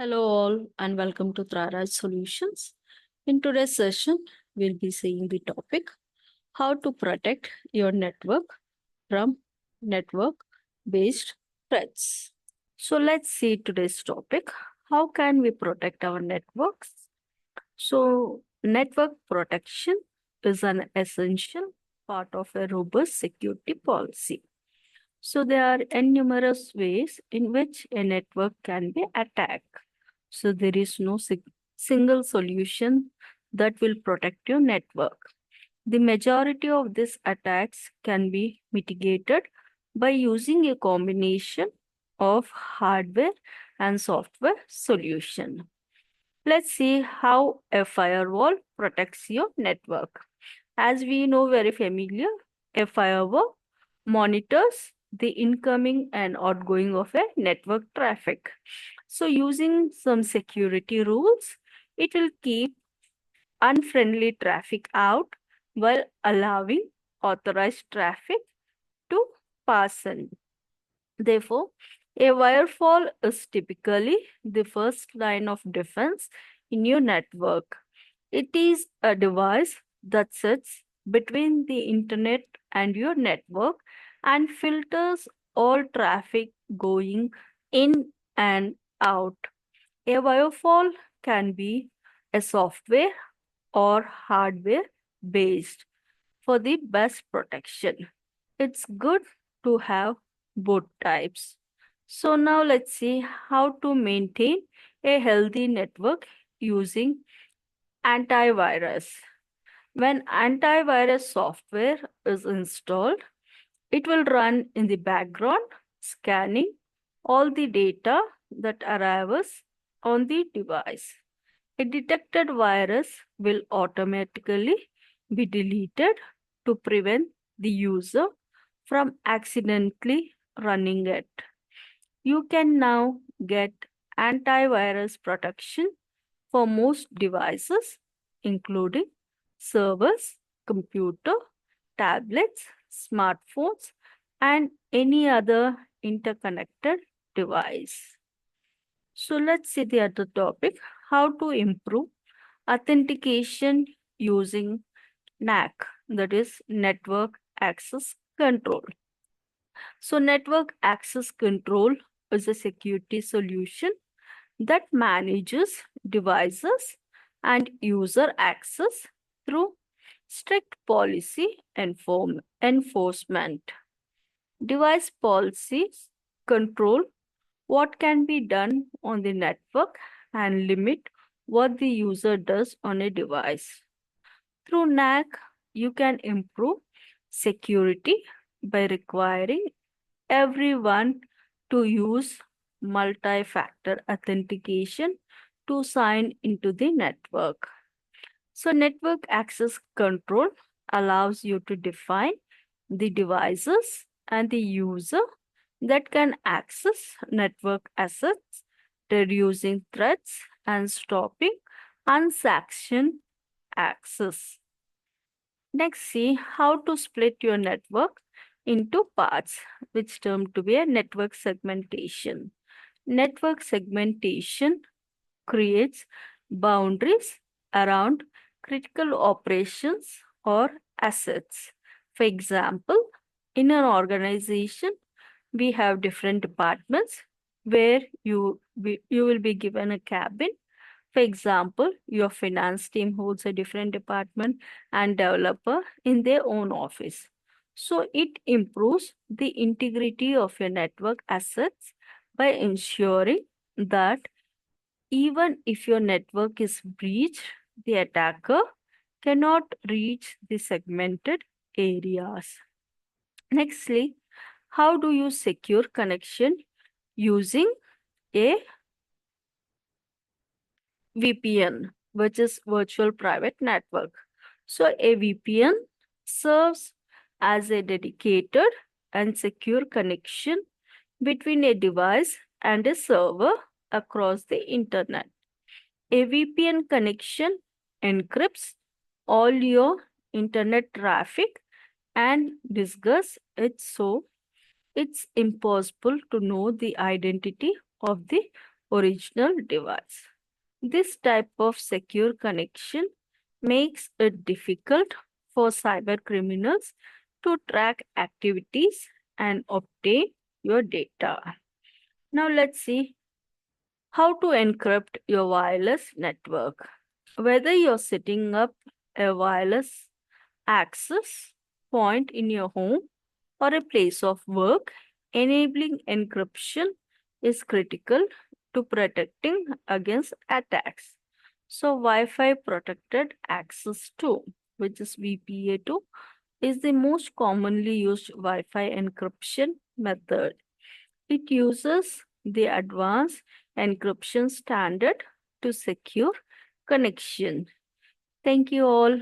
Hello all and welcome to Traraj Solutions. In today's session, we'll be seeing the topic how to protect your network from network-based threats. So let's see today's topic. How can we protect our networks? So network protection is an essential part of a robust security policy. So there are numerous ways in which a network can be attacked. So there is no single solution that will protect your network. The majority of these attacks can be mitigated by using a combination of hardware and software solution. Let's see how a firewall protects your network. As we know very familiar, a firewall monitors the incoming and outgoing of a network traffic. So using some security rules, it will keep unfriendly traffic out while allowing authorized traffic to pass in. Therefore, a firewall is typically the first line of defense in your network. It is a device that sits between the internet and your network and filters all traffic going in and out. A firewall can be a software or hardware based for the best protection. It's good to have both types. So now let's see how to maintain a healthy network using antivirus. When antivirus software is installed, it will run in the background, scanning all the data that arrives on the device. A detected virus will automatically be deleted to prevent the user from accidentally running it. You can now get antivirus protection for most devices, including servers, computer, tablets, smartphones, and any other interconnected device. So let's see the other topic, how to improve authentication using NAC, that is Network Access Control. So Network Access Control is a security solution that manages devices and user access through strict policy enforcement. Device policies control what can be done on the network and limit what the user does on a device. Through NAC, you can improve security by requiring everyone to use multi-factor authentication to sign into the network. So network access control allows you to define the devices and the user that can access network assets, reducing threats and stopping unsanctioned access. Next, see how to split your network into parts, which term to be a network segmentation. Network segmentation creates boundaries around critical operations or assets. For example, in an organization, we have different departments where you will be given a cabin. For example, your finance team holds a different department and developer in their own office. So it improves the integrity of your network assets by ensuring that even if your network is breached, the attacker cannot reach the segmented areas. Nextly, how do you secure connection using a VPN, which is virtual private network? So a VPN serves as a dedicated and secure connection between a device and a server across the internet. A VPN connection encrypts all your internet traffic and disguises it so it's impossible to know the identity of the original device. This type of secure connection makes it difficult for cyber criminals to track activities and obtain your data. Now let's see how to encrypt your wireless network. Whether you're setting up a wireless access point in your home or a place of work, enabling encryption is critical to protecting against attacks. So, Wi Fi protected access 2, which is VPA2, is the most commonly used Wi Fi encryption method. It uses the advanced encryption standard to secure connection. Thank you all.